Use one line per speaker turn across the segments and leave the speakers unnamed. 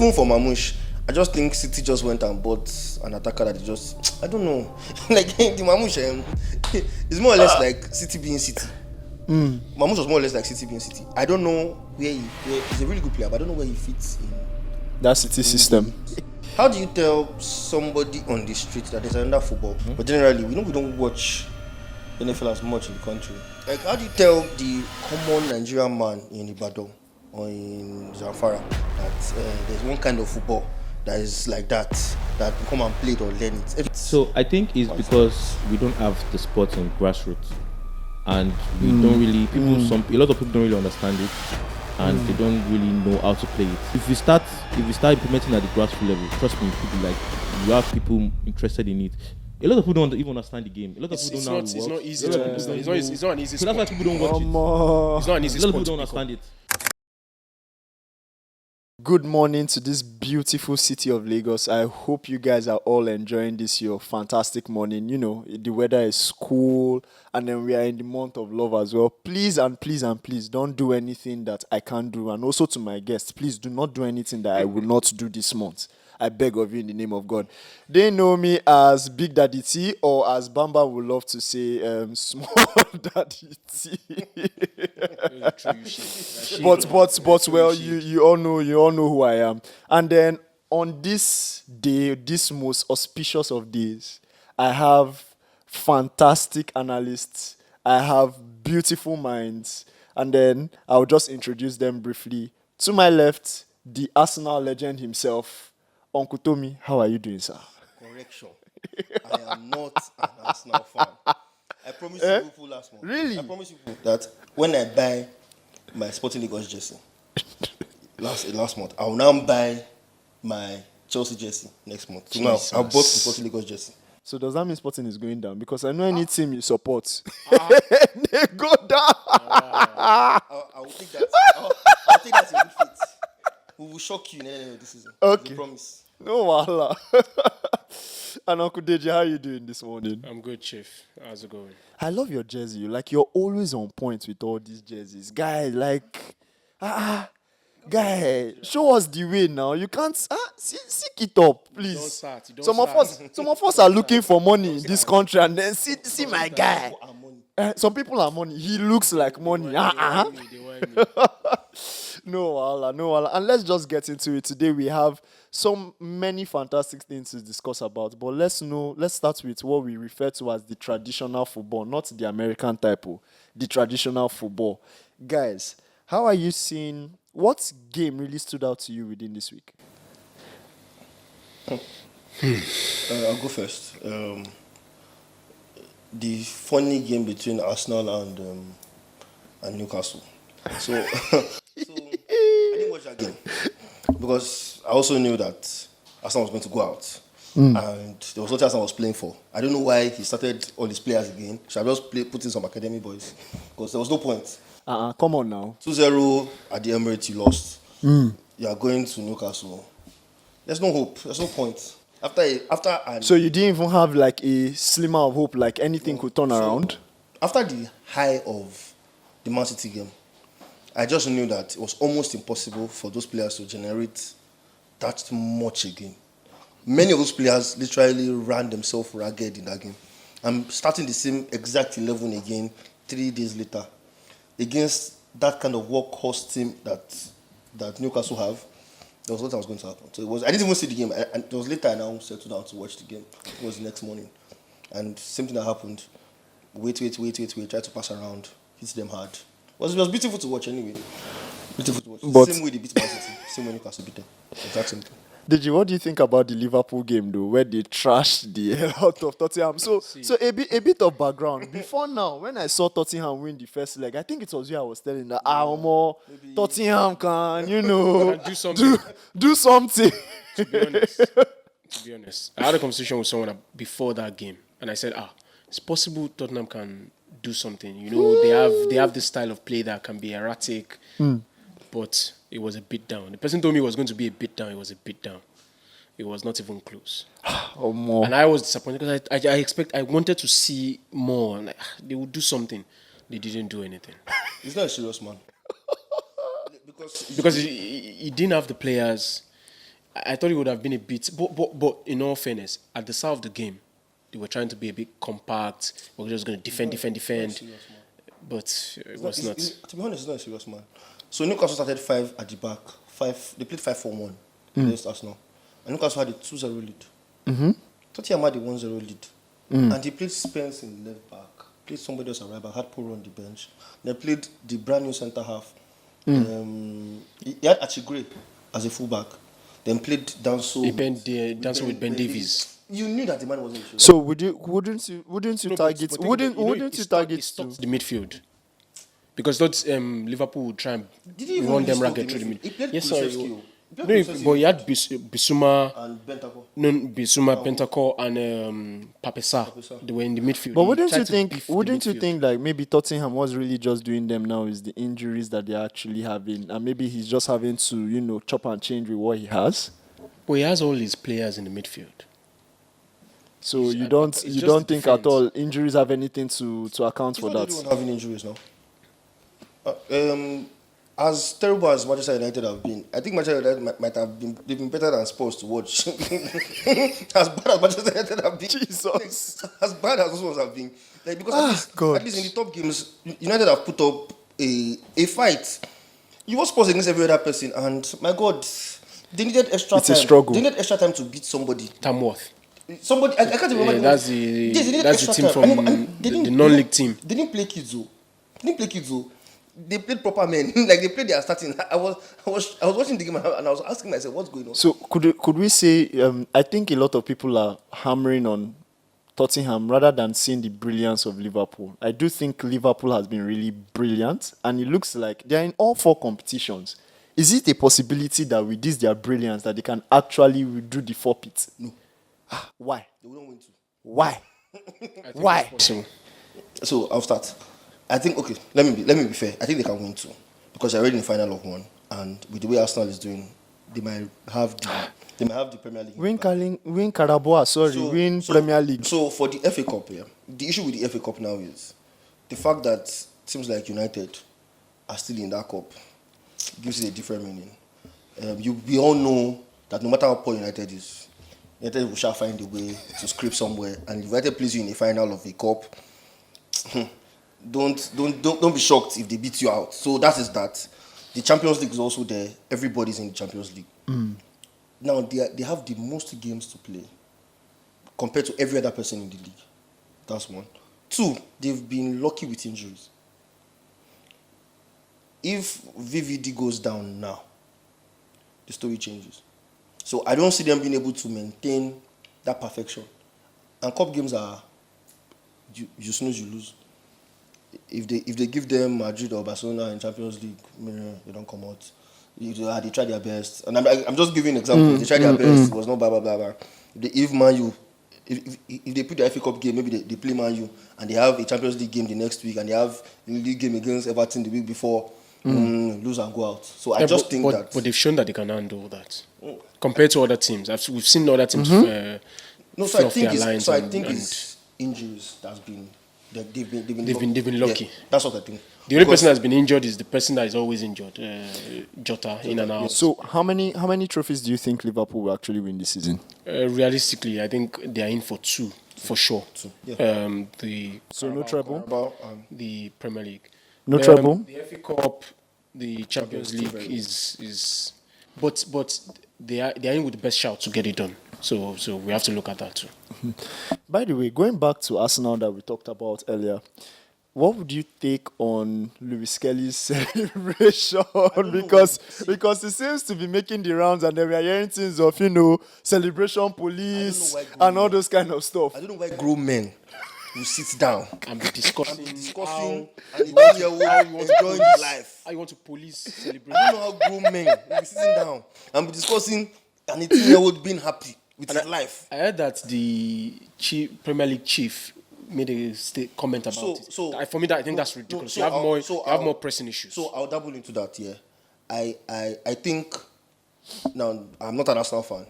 even for Mamouche, I just think City just went and bought an attacker that they just, I don't know. Like the Mamouche, it's more or less like City being City. Mamouche was more or less like City being City. I don't know where he's a really good player, but I don't know where he fits in
that City system.
How do you tell somebody on the street that there's another football? But generally, we don't watch NFL as much in the country. Like, how do you tell the common Nigerian man in Ibadan or in Zamfara that there's one kind of football that is like that you come and play it or learn it?
So I think it's because we don't have the sport on grassroots, and we don't really a lot of people don't really understand it, and they don't really know how to play it. If we start implementing at the grassroots level, trust me, it could be like you have people interested in it. A lot of people don't even understand the game. A lot of people don't know.
It's not easy. It's not an easy.
So that's why people don't watch it.
It's not an easy.
A lot of people don't understand it.
Good morning to this beautiful city of Lagos. I hope you guys are all enjoying this your fantastic morning. You know, the weather is cool, and then we are in the month of love as well. Please don't do anything that I can't do. And also to my guests, please do not do anything that I will not do this month. I beg of you in the name of God. They know me as Big Daddy T, or as Bamba would love to say, Small Daddy T. but well, you all know who I am. And then on this day, this most auspicious of days, I have fantastic analysts. I have beautiful minds. And then I'll just introduce them briefly. To my left, the Arsenal legend himself, Uncle Tommy. How are you doing, sir?
Correction. I am not an Arsenal fan. I promised Liverpool last month.
Really?
I promised you that when I buy my Sporting Lagos jersey last month, I will now buy my Chelsea jersey next month. So now I bought the Sporting Lagos jersey.
So does that mean Sporting is going down? Because I know any team you support, they go down.
I will take that. I'll take that in good faith. We will shock you in the end of this season.
Okay.
I promise.
No wahala. And Uncle Deji, how are you doing this morning?
I'm good, Chief. How's it going?
I love your jersey. Like, you're always on point with all these jerseys. Guy, guy, show us the way now. You can't seek it up, please.
Don't start.
Some of us are looking for money in this country, and then see my guy. Some people are money. He looks like money.
They want me.
No wahala. And let's just get into it. Today we have many fantastic things to discuss about. But let's start with what we refer to as the traditional football, not the American type, the traditional football. Guys, how are you seeing? What game really stood out to you within this week?
I'll go first. The funny game between Arsenal and Newcastle. So I didn't watch that game because I also knew that Arsenal was going to go out, and there was no Arsenal was playing for. I don't know why he started all his players again. Should I just put in some academy boys? Because there was no point.
Come on now.
2-0 at the Emirates, you lost. You are going to Newcastle. There's no hope. There's no point.
So you didn't even have like a slimmer of hope, like anything could turn around?
After the high of the Man City game, I just knew that it was almost impossible for those players to generate that much again. Many of those players literally ran themselves ragged in that game. I'm starting the same exact 11 again 3 days later against that kind of workhorse team that Newcastle have. There was what was going to happen. So I didn't even see the game. And it was later I now settled down to watch the game. It was the next morning. And same thing that happened. Wait. Try to pass around. Hit them hard. It was beautiful to watch anyway. Beautiful to watch.
But
same way they beat Man City. Same way Newcastle beat them. Exact same thing.
Deji, what do you think about the Liverpool game though, where they trashed the hell out of Tottenham? So a bit of background. Before now, when I saw Tottenham win the first leg, I think it was you I was telling that Tottenham can, do something.
To be honest, I had a conversation with someone before that game, and I said, it's possible Tottenham can do something. You know, they have this style of play that can be erratic, but it was a bit down. The person told me it was going to be a bit down. It was a bit down. It was not even close. And I was disappointed because I wanted to see more. And they would do something. They didn't do anything.
He's not a serious man.
Because he didn't have the players. I thought it would have been a bit, but in all fairness, at the start of the game, they were trying to be a bit compact. We were just going to defend, but it was not.
To be honest, it's not a serious man. So Newcastle started 5 at the back. They played 5-4-1 against Arsenal, and Newcastle had a 2-0 lead. Tottenham had a 1-0 lead, and they played Spence in left back. Played somebody else at right back. Had Poro on the bench. They played the brand new centre half. He had Achigre as a fullback. Then played Danso.
Danso with Ben Davies.
You knew that the man wasn't sure.
So wouldn't you target
the midfield? Because that's Liverpool would try and run them ragged through the midfield. Yes, sorry. No, but he had Bissouma
and Bentancur.
No, Bissouma, Bentancur, and Papesa. They were in the midfield.
But wouldn't you think like maybe Tottenham was really just doing them now is the injuries that they're actually having, and maybe he's just having to chop and change with what he has.
But he has all his players in the midfield.
So you don't think at all injuries have anything to account for that?
Don't having injuries now. As terrible as Manchester United have been, I think Manchester United might have been better than Spurs to watch. As bad as Manchester United have been,
Jesus.
As bad as those ones have been, because at least in the top games, United have put up a fight. You watch Spurs against every other person, and my God, they needed extra time.
It's a struggle.
They needed extra time to beat somebody.
Tamworth.
Somebody, I can't remember.
That's the team from the non-league team.
They didn't play kids though. They played proper men. Like they played their starting. I was watching the game and I was asking myself, what's going on?
So could we say? I think a lot of people are hammering on Tottenham rather than seeing the brilliance of Liverpool. I do think Liverpool has been really brilliant, and it looks like they are in all 4 competitions. Is it a possibility that with this their brilliance that they can actually do the 4 pits?
No.
Why?
They wouldn't win too.
Why? Why?
So I'll start. I think let me be fair. I think they can win 2 because they're already in the final of 1, and with the way Arsenal is doing, they might have the Premier League.
Win Carabao, win Premier League.
So for the FA Cup, the issue with the FA Cup now is the fact that teams like United are still in that cup gives it a different meaning. We all know that no matter how poor United is, United will shall find a way to scrape somewhere, and if United plays you in a final of a cup, don't be shocked if they beat you out. So that is that. The Champions League is also there. Everybody's in the Champions League. Now they have the most games to play compared to every other person in the league. That's 1. 2, they've been lucky with injuries. If VVD goes down now, the story changes. So I don't see them being able to maintain that perfection. And cup games are you snooze, you lose. If they give them Madrid or Barcelona in Champions League, they don't come out. They try their best. And I'm just giving an example. They tried their best. It was not blah, blah, blah, blah. If Man U, if they put the FA Cup game, maybe they play Man U, and they have a Champions League game the next week, and they have a league game against Everton the week before, lose and go out. So I just think that...
But they've shown that they can handle that. Compared to other teams. We've seen other teams fluff their lines.
So I think it's injuries that's been... They've been
lucky.
Yeah, that's what I think.
The only person that's been injured is the person that is always injured, Jota, in and out.
So how many trophies do you think Liverpool will actually win this season?
Realistically, I think they are in for 2, for sure.
2. Yeah.
No treble?
The Premier League.
No treble?
The FA Cup, the Champions League is... But they are in with the best shout to get it done. So we have to look at that too.
By the way, going back to Arsenal that we talked about earlier, what would you take on Lewis Kelly's celebration? Because he seems to be making the rounds, and then we are hearing things of celebration police and all those kind of stuff.
I don't know why grown men will sit down
and be discussing
and enjoying his life.
How you want to police celebration?
I don't know how grown men will be sitting down and be discussing an 18-year-old being happy with his life.
I heard that the Premier League chief made a comment about it. So for me, I think that's ridiculous. You have more pressing issues.
So I'll double into that. Yeah, I think now I'm not an Arsenal fan,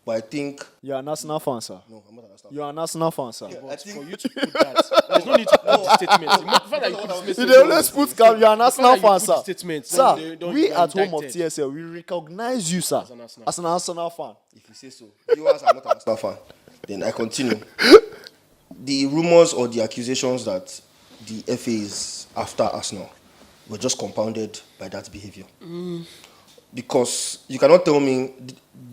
But I think
You're an Arsenal fan, sir.
no, I'm not an Arsenal.
You're an Arsenal fan, sir.
I
But
think
for you to put that, there's no need to put the statement. The fact that you put the
They
statement-
always put you're an Arsenal
The fact that
fan,
you put the
sir.
statement,
Sir,
don't-
we
you're
at home of
indicted.
TSL, we recognize you, sir,
an Arsenal
as an Arsenal fan.
if you say so, viewers are not an Arsenal fan. Then I continue. The rumors or the accusations that the FA is after Arsenal were just compounded by that behavior. Because you cannot tell me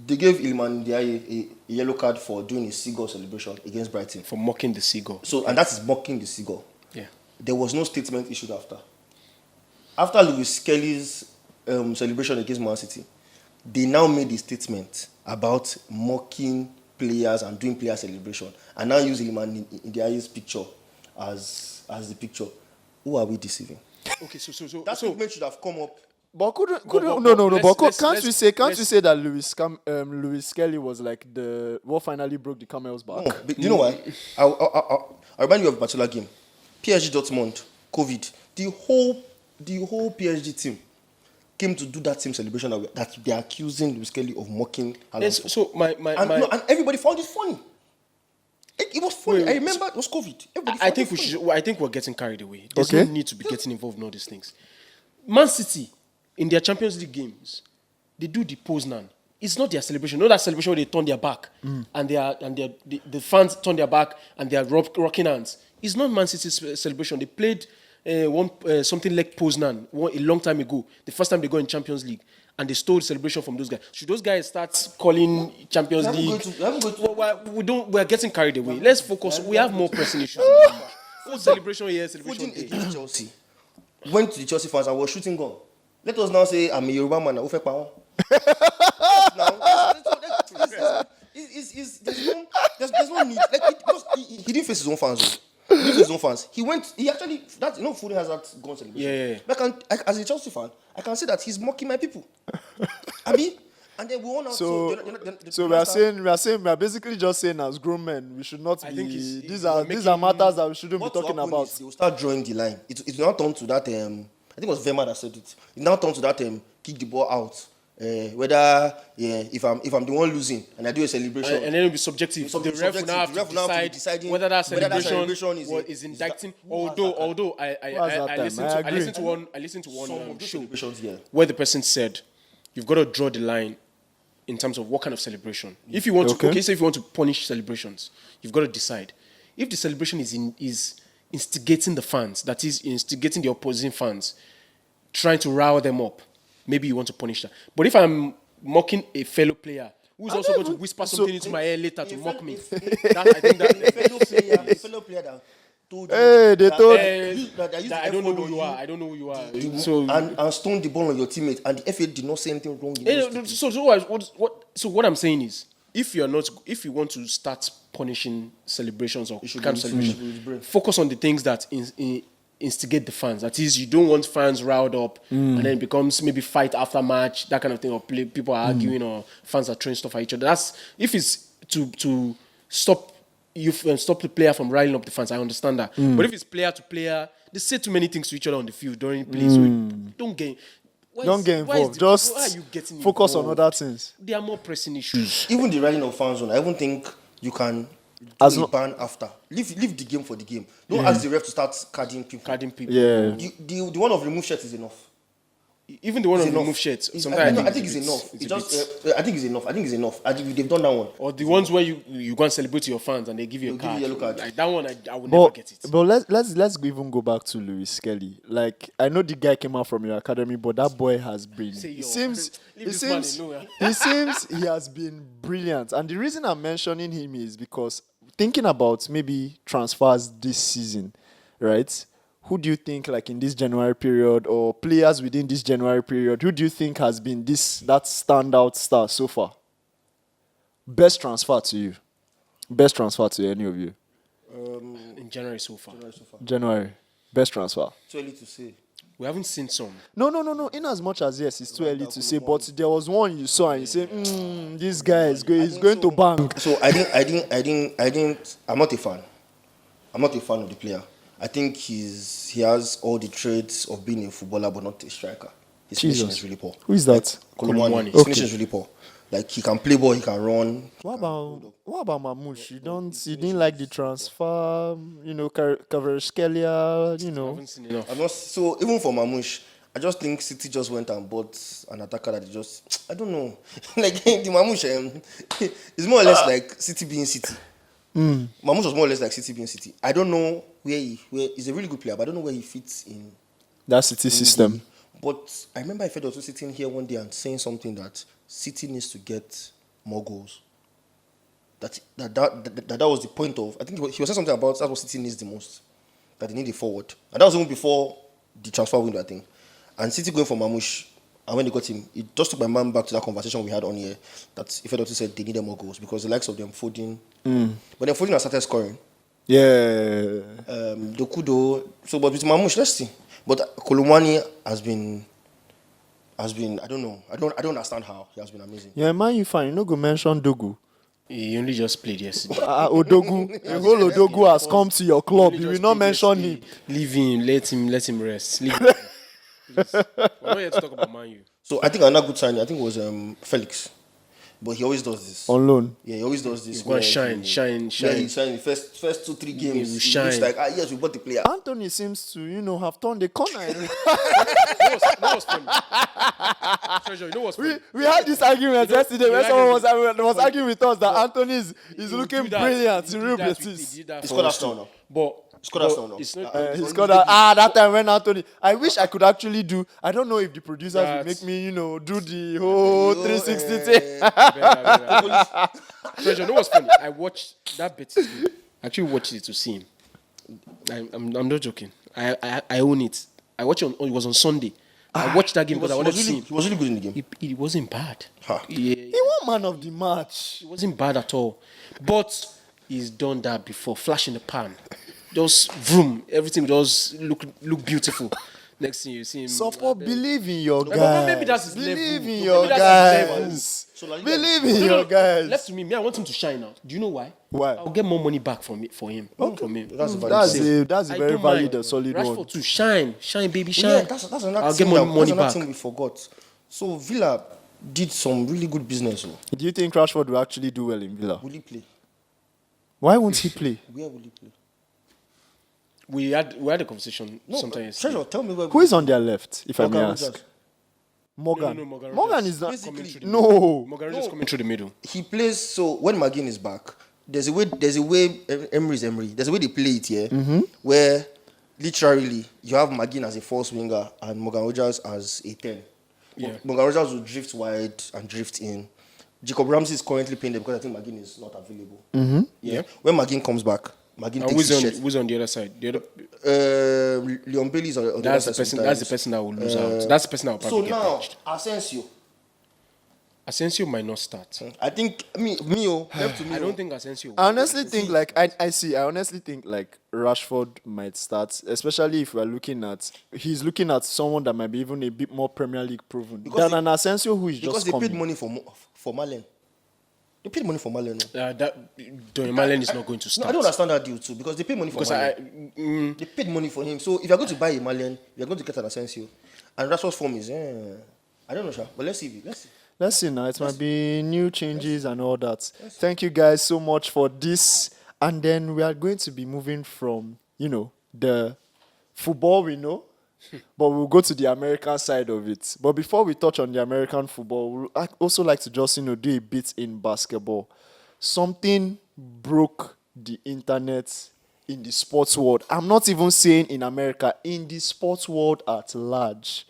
they gave Iliman Ndiaye a yellow card for doing a seagull celebration against Brighton.
For mocking the seagull.
So, and that is mocking the seagull.
Yeah.
There was no statement issued after. After Lewis Kelly's celebration against Man City, they now made a statement about mocking players and doing player celebration, and now use Iliman Ndiaye's picture as the picture. Who are we deceiving?
Okay, so
That statement should have come up.
But couldn't
but
no.
let's-
But
let's-
can't
let's-
we say
let's-
that Lewis Kelly was like the what finally broke the camel's back?
No, but do you know why? I remind you of Batola game. PSG Dortmund, COVID. The whole PSG team came to do that same celebration that they are accusing Lewis Kelly of mocking.
Yes,
Alonso.
so my
And everybody found it funny. It was funny.
Wait,
I remember it was COVID. Everybody
I
found
think
it
we
funny.
should. I think we're getting carried away. There's
Okay.
no need to be getting involved in all these things. Man City, in their Champions League games, they do the Poznan. It's not their celebration. Not that celebration where they turn their back and the fans turn their back and they are rocking hands. It's not Man City's celebration. They played something like Poznan a long time ago. The first time they go in Champions League. And they stole the celebration from those guys. Should those guys start calling Champions
We haven't
League?
going to-
We don't. We're getting carried away. Let's focus. We have more pressing issues. Full celebration here, celebration
Foden
there.
against Chelsea went to the Chelsea fans and was shooting gun. Let us now say I'm a Yoruba man. There's no need. Because he didn't face his own fans. Though. He didn't face his own fans. He actually Foden has that gun celebration.
Yeah.
But as a Chelsea fan, I can say that he's mocking my people. Abi, and then we won out.
So we are basically just saying as grown men we should not
I
be.
think
These
we're
are
making-
matters that we shouldn't be
What will
talking
happen
about.
is they will start drawing the line. It will now turn to that. I think it was Verma that said it. It now turns to that. Kick the ball out. Whether if I'm the one losing and I do a celebration,
And then it'll be subjective.
It'll
The
be
ref will
subjective.
now have
The ref
to
will now have to be
decide
deciding
whether that
whether that
celebration
celebration
is
is
indicting.
that- who has that
Although
Who has that
I
time?
listened
I
to
agree.
I listened to one
some of those
show
celebrations, yeah.
where the person said you've got to draw the line in terms of what kind of celebration. If you want
Okay.
to, say if you want to punish celebrations, you've got to decide if the celebration is instigating the fans, that is instigating the opposing fans, trying to rile them up. Maybe you want to punish that. But if I'm mocking a fellow player who's also going to whisper something into my ear later to mock me, I think that
a fellow player that told you
Hey, they
that-
told-
that
I don't know
F1
who
on
you
you
are. I don't know who you are. So
and stoned the ball on your teammate, and the FA did not say anything wrong. In those cases.
So what I'm saying is, if you want to start punishing celebrations or
should
kind of
be-
celebration,
should be brave.
focus on the things that instigate the fans. That is, you don't want fans riled up, and then it becomes maybe fight after match, that kind of thing, or people are arguing, or fans are throwing stuff at each other. That's if it's to stop stop the player from riling up the fans. I understand that, but if it's player to player, they say too many things to each other on the field during play, so don't get.
Don't get involved. Just
why are you getting
focus on
involved?
other things.
There are more pressing issues.
Even the riding of fan zone, I even think you can
As
do a
lo-
ban after. Leave the game for the game. Don't ask the ref to start carding people.
Carding people.
Yeah.
The one of remove shirt is enough.
Even the one on
It's enough.
remove shirts.
It's-
Sometimes
I think it's enough.
It's
It
a
just,
bit-
I think it's enough. I think they've done that one.
or the ones where you go and celebrate your fans and they give you a
They'll give
card.
you a yellow card.
Like that one, I would never get it.
But let's even go back to Lewis Kelly. Like I know the guy came out from your academy, but that boy has been.
Say
It
your-
seems.
leave
It
this man
seems.
alone,
It seems he has been brilliant, and the reason I'm mentioning him is because thinking about maybe transfers this season, right? Who do you think, like in this January period, or players within this January period, who do you think has been that standout star so far? Best transfer to you. Best transfer to any of you.
In January so far,
January. Best transfer.
Too early to say.
we haven't seen some.
No. In as much as yes, it's too early to say, but there was one you saw and you say, this guy is going to bang.
So I'm not a fan. I'm not a fan of the player. I think he has all the traits of being a footballer, but not a striker. His finishing
Jesus.
is really poor.
Who is that?
Kolumani.
Kolumani.
His
Okay.
finishing is really poor. Like he can play ball, he can run.
What about Mamouche? You didn't like the transfer, Kvaratskhelia,
I haven't seen enough.
I'm not, so even for Mamouche, I just think City just went and bought an attacker that they just, I don't know. Like the Mamouche, it's more or less like City being City. Mamouche was more or less like City being City. I don't know where he's a really good player, but I don't know where he fits in
that City system.
But I remember I felt also sitting here one day and saying something that City needs to get more goals. That was the point of. I think he was saying something about that's what City needs the most. That they need a forward, and that was even before the transfer window, I think. And City going for Mamouche, and when they got him, it just took my mind back to that conversation we had on here. That Ifeanyi said they needed more goals because the likes of them Foden, but then Foden has started scoring.
Yeah.
Dokudo. So, but with Mamouche, let's see. But Kolomani has been. I don't know. I don't understand how he has been amazing.
Yeah, man, you fine. You no go mention Dogu.
He only just played yesterday.
Odogu. The whole Odogu has come to your club. You will not mention him.
Leave him. Let him rest. Leave him. Please. We're not here to talk about Man U.
So I think another good signing, I think it was Felix. But he always does this.
On loan.
Yeah, he always does this.
He's going to shine.
Yeah, he signed the first 2-3 games.
He will
He
shine.
looks like, yes, we bought the player.
Anthony seems to, have turned the corner.
You know what's funny? Treasure, you know what's funny?
We had this argument yesterday when
had
someone
this-
was arguing with us that Anthony is looking
do that.
brilliant
He
in
did
Real
that
Betis.
with- he did that
He
for
scored
us
Arsenal
too.
now.
But
Scored Arsenal now.
it's not.
He's got that time when Anthony. I wish I could actually do. I don't know if the producers will make me, do the whole 360 thing.
Treasure, you know what's funny? I watched that Betis game. I actually watched it to see him. I'm not joking. I own it. I watched it. It was on Sunday. I watched that game because I wanted to see him.
He was really good in the game.
He wasn't bad.
Ha.
Yeah,
He won man of the match.
he wasn't bad at all. But he's done that before. Flash in the pan. Just vroom. Everything just look beautiful. Next thing you see him.
Support, believe in your
But
guys.
maybe that's his
Believe
level.
in
Maybe
your
that's his
guys.
So like,
Believe in your guys.
Left to me, I want him to shine out. Do you know why?
Why?
I'll get more money back from him. From him.
That's a valid
That's a
I
very
don't
valid
mind.
and solid
Rashford
one.
too. Shine, baby, shine.
yeah, that's another
I'll
thing
get
that's
money
another
back.
thing we forgot. So Villa did some really good business.
Do you think Rashford will actually do well in Villa?
Will he play?
Why won't he play?
Where will he play?
We had a conversation sometime yesterday.
Treasure, tell me where.
Who is on their left, if I may
Morgan
ask?
Rogers.
Morgan.
No, Morgan
Morgan
Rogers.
is not.
Basically,
Coming through the
No.
Morgan just coming through the middle.
He plays. So when McGinn is back, there's a way. Emery's Emery. There's a way they play it here, where literally you have McGinn as a false winger and Morgan Rogers as a 10.
Yeah.
Morgan Rogers will drift wide and drift in. Jacob Ramsey is currently playing there because I think McGinn is not available.
Yeah.
When McGinn comes back, McGinn
And
takes his shit.
who's on the other side? The other,
Leon Bailey's on the other
that's the
side
person.
sometimes.
That's the person that will lose out. That's the person that will
So
probably get
now,
benched.
Asensio.
Asensio might not start.
I think left to me.
I don't think Asensio. Will.
I honestly think I honestly think Rashford might start, especially if we're looking at someone that might be even a bit more Premier League proven than an Asensio who is
because
just
they
coming.
paid money for Marlen. They paid money for Marlen. No?
That Dorian Malen is not going to
No,
start.
I don't understand that deal too because they paid money for
Because
Marlen. They paid money for him. So if you're going to buy a Marlen, you're going to get an Asensio. And Rashford's form is, I don't know, Sha, but let's see.
Let's see now. It might be new changes and all that. Thank you guys so much for this. And then we are going to be moving from, the football we know, but we'll go to the American side of it. But before we touch on the American football, we'd also like to just, do a bit in basketball. Something broke the internet in the sports world. I'm not even saying in America, in the sports world at large.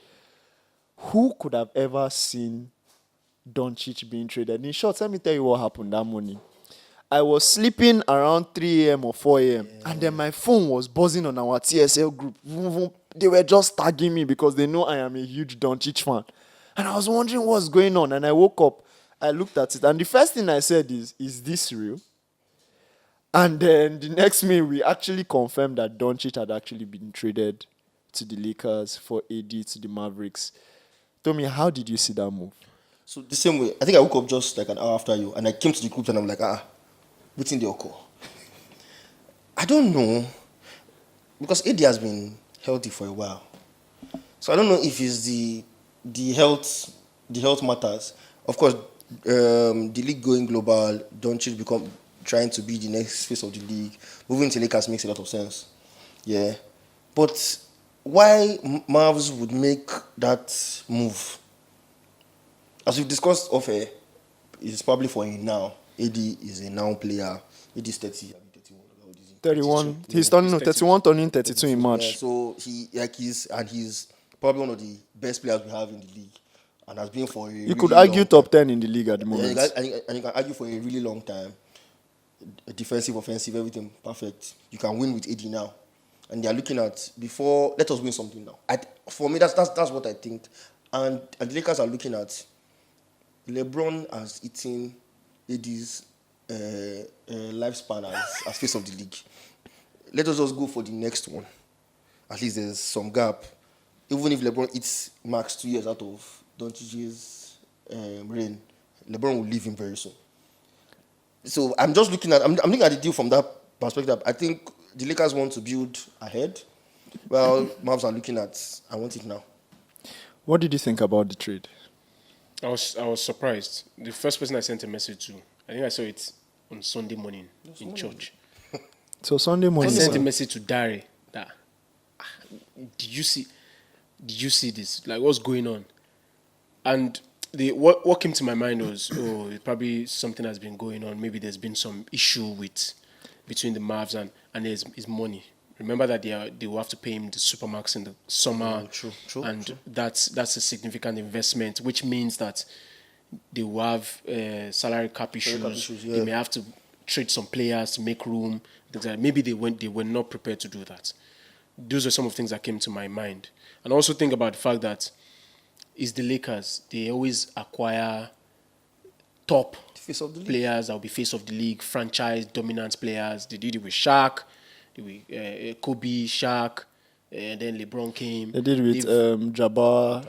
Who could have ever seen Doncic being traded? In short, let me tell you what happened that morning. I was sleeping around 3 a.m. or 4 a.m. And then my phone was buzzing on our TSL group. They were just tagging me because they know I am a huge Doncic fan. And I was wondering what's going on. And I woke up, I looked at it. And the first thing I said is this real? And then the next minute, we actually confirmed that Doncic had actually been traded to the Lakers for AD to the Mavericks. Tommy, how did you see that move?
So the same way, I think I woke up just like an hour after you, and I came to the group and I'm like, what's in the occur? I don't know, because AD has been healthy for a while, so I don't know if it's the health matters. Of course, the league going global, Doncic trying to be the next face of the league, moving to Lakers makes a lot of sense. Yeah, but why Mavs would make that move? As we've discussed off air, it's probably for a now. AD is a now player. AD is 30, I mean 31. What is he?
31.
32.
He's turning 31, turning 32 in March.
Yeah, so he's probably one of the best players we have in the league, and has been for a.
You could argue top 10 in the league at the moment.
And you can argue for a really long time. Defensive, offensive, everything perfect. You can win with AD now, and they are looking at before. Let us win something now. For me, that's what I think, and the Lakers are looking at. LeBron has eaten AD's lifespan as face of the league. Let us just go for the next one. At least there's some gap. Even if LeBron eats max 2 years out of Doncic's reign, LeBron will leave him very soon. So I'm just looking at looking at the deal from that perspective. I think the Lakers want to build ahead. Well, Mavs are looking at I want it now.
What did you think about the trade?
I was surprised. The first person I sent a message to, I think I saw it on Sunday morning in church.
So Sunday
I
morning.
sent a message to Dare that did you see this? Like, what's going on? And what came to my mind was, it's probably something has been going on. Maybe there's been some issue between the Mavs and his money. Remember that they will have to pay him the supermax in the summer,
True.
That's a significant investment, which means that they will have salary cap issues.
Yeah.
They may have to trade some players to make room. Things like that. Maybe they were not prepared to do that. Those are some of the things that came to my mind, and also think about the fact that it's the Lakers. They always acquire top
Face of the league.
players that will be face of the league, franchise dominant players. They did it with Shaq. Kobe, Shaq, and then LeBron came.
They did with Jabbar.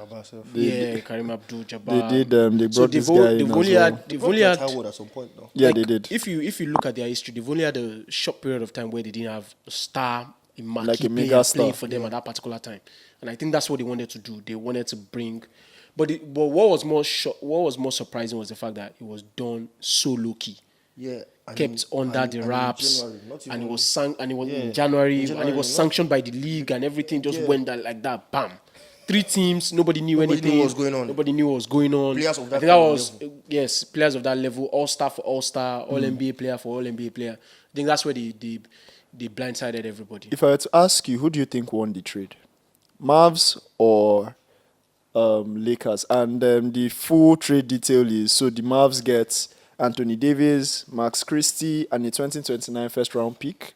Kareem Abdul-Jabbar.
They did. They brought this guy in as well.
They've only had
at some point now.
Yeah, they did.
If you look at their history, they've only had a short period of time where they didn't have a star, a marquee
Like a
player
mega star.
playing for them at that particular time. And I think that's what they wanted to do. They wanted to bring, but what was more surprising was the fact that it was done so low key.
Yeah.
Kept under the wraps, and it was in January, and it was
not-
sanctioned by the league, and everything just went down like that. Bam, 3 teams, nobody knew anything.
knew what was going on.
Nobody knew what was going on.
Players of that
I think that
level.
was yes, players of that level, all star for all star, all NBA player for all NBA player. I think that's where they blindsided everybody.
If I were to ask you, who do you think won the trade? Mavs or Lakers? And the full trade detail is, so the Mavs get Anthony Davis, Max Christie, and a 2029 first-round pick.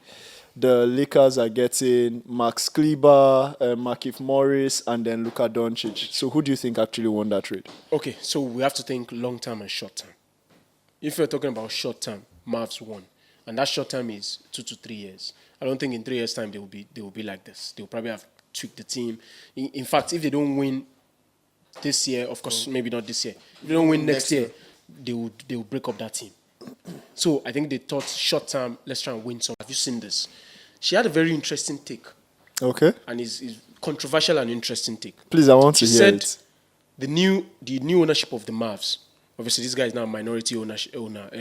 The Lakers are getting Max Kleber, Markieff Morris, and then Luka Doncic. So who do you think actually won that trade?
Okay, so we have to think long term and short term. If you're talking about short term, Mavs won, and that short term is 2 to 3 years. I don't think in 3 years' time they will be like this. They will probably have tweaked the team. In fact, if they don't win this year, of course, maybe not this year. If they don't win next year, they will break up that team. So I think they thought short term, let's try and win some. Have you seen this? She had a very interesting take,
Okay.
and it's controversial and interesting take.
Please, I want to
She
hear
said
it.
the new ownership of the Mavs. Obviously, this guy is now a minority owner,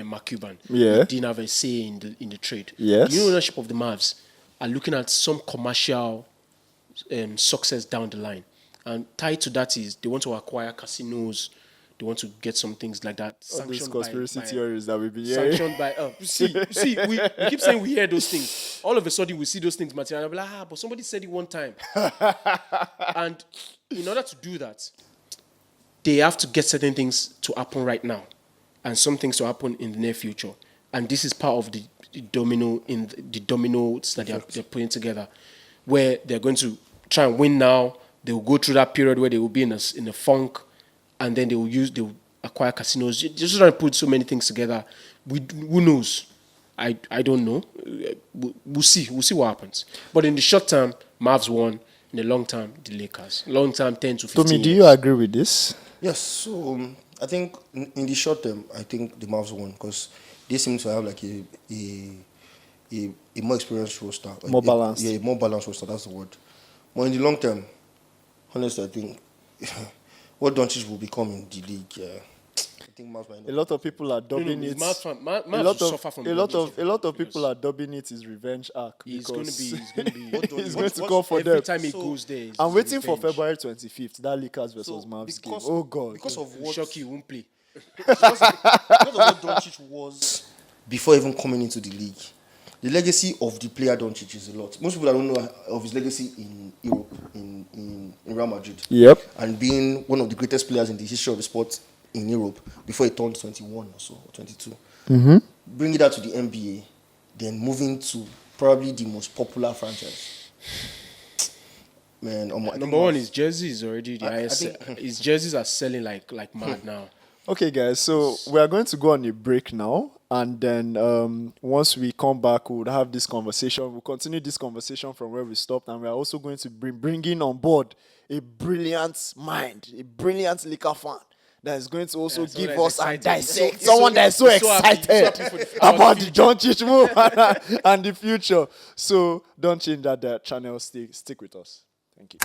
Mark Cuban.
Yeah.
He didn't have a say in the trade.
Yes.
The new ownership of the Mavs are looking at some commercial success down the line, and tied to that is they want to acquire casinos. They want to get some things like that.
All these
sanctioned
conspiracy
by
theories that we've been hearing.
sanctioned by. See, we keep saying we hear those things. All of a sudden, we see those things material. And I'm like, but somebody said it one time. And in order to do that, they have to get certain things to happen right now, and some things to happen in the near future. And this is part of the dominoes that they're putting together, where they're going to try and win now. They will go through that period where they will be in a funk, and then they will acquire casinos. Just trying to put so many things together. Who knows? I don't know. We'll see. We'll see what happens. But in the short term, Mavs won. In the long term, the Lakers. Long term, 10 to 15
Tommy, do
years.
you agree with this?
Yes, so I think in the short term, I think the Mavs won because they seem to have like a more experienced roster. Like
More balanced.
A more balanced roster, that's the word. But in the long term, honestly, I think what Doncic will become in the league, think Mavs might
A
not.
lot of people are dubbing
No,
it.
Mavs fan.
A
Mavs
lot
will
of
suffer from
a lot
Doncic
of a lot of
because
people are dubbing it his revenge arc
He's going to
because
be. He's going to be.
he's
What-
going to
what-
call for
Every
them.
time he
So-
goes there, it's
I'm waiting for
revenge.
February 25th. That Lakers versus
So,
Mavs game.
because-
Oh God.
Because of
We'll
what
shock you, won't play.
because of what Doncic was before even coming into the league. The legacy of the player Doncic is a lot. Most people don't know of his legacy in Europe, in Real Madrid.
Yep.
And being one of the greatest players in the history of the sport in Europe before he turned 21 or so, or 22. Bringing that to the NBA, then moving to probably the most popular franchise. Man, I think
Number one,
Mavs-
his jerseys already the
I
highest.
think-
His jerseys are selling like mad now.
Okay, guys. So we are going to go on a break now, and then once we come back, we'll have this conversation. We'll continue this conversation from where we stopped, and we are also going to bring in on board a brilliant mind, a brilliant Laker fan that is going to also
Yeah, someone
give
that is
us and
excited.
dissect.
He's so-
Someone that is so
he's so happy- he's so
excited
happy for the-
about the Doncic move and the future. So don't change that channel. Stick with us. Thank you.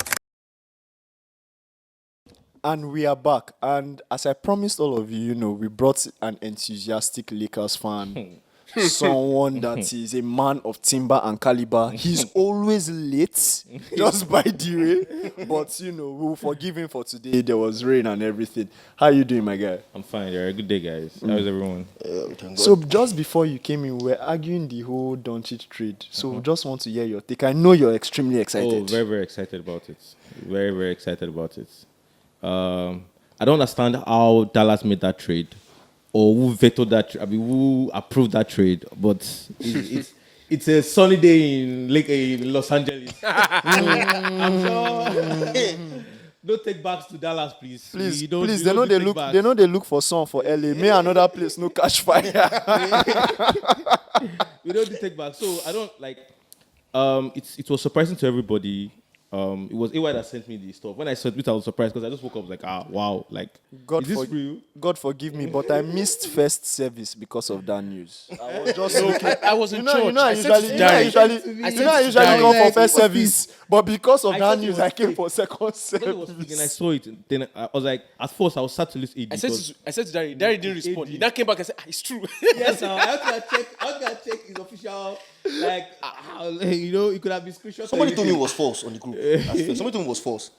And we are back. And as I promised all of you, we brought an enthusiastic Lakers fan. Someone that is a man of timber and caliber. He's always late, just by the way. But, we will forgive him for today. There was rain and everything. How you doing, my guy?
I'm fine. Yeah, good day, guys. How's everyone?
thank God.
So just before you came in, we were arguing the whole Doncic trade. So just want to hear your take. I know you're extremely excited.
Oh, very, very excited about it. Very, very excited about it. I don't understand how Dallas made that trade, or who vetoed that. Who approved that trade. But it's a sunny day in Los Angeles. I'm sure. Don't take backs to Dallas, please.
Please,
You don't-
please.
you
They know
don't
they
take
look.
backs.
They know they look for some for LA. Me another place, no cash fire.
We don't do take back. So I don't like. It was surprising to everybody. It was AY that sent me the stuff. When I saw it, I was surprised because I just woke up like, wow, like, is this real?
God forgive me, but I missed first service because of that news. I was just looking.
I was in church.
I
I said to Dari-
usually come for first service, but because of
I
that
thought it
news,
was
I came
fake.
for second
When it was speaking, I
service.
saw it. Then I was like, at first I was sad to lose AD.
I said to Dari didn't respond.
AD.
He then came back and said, it's true.
Yes, now I have to check his official. Like, it could have been screenshot.
Somebody told me it was false on the group. At first. Somebody told me it was false.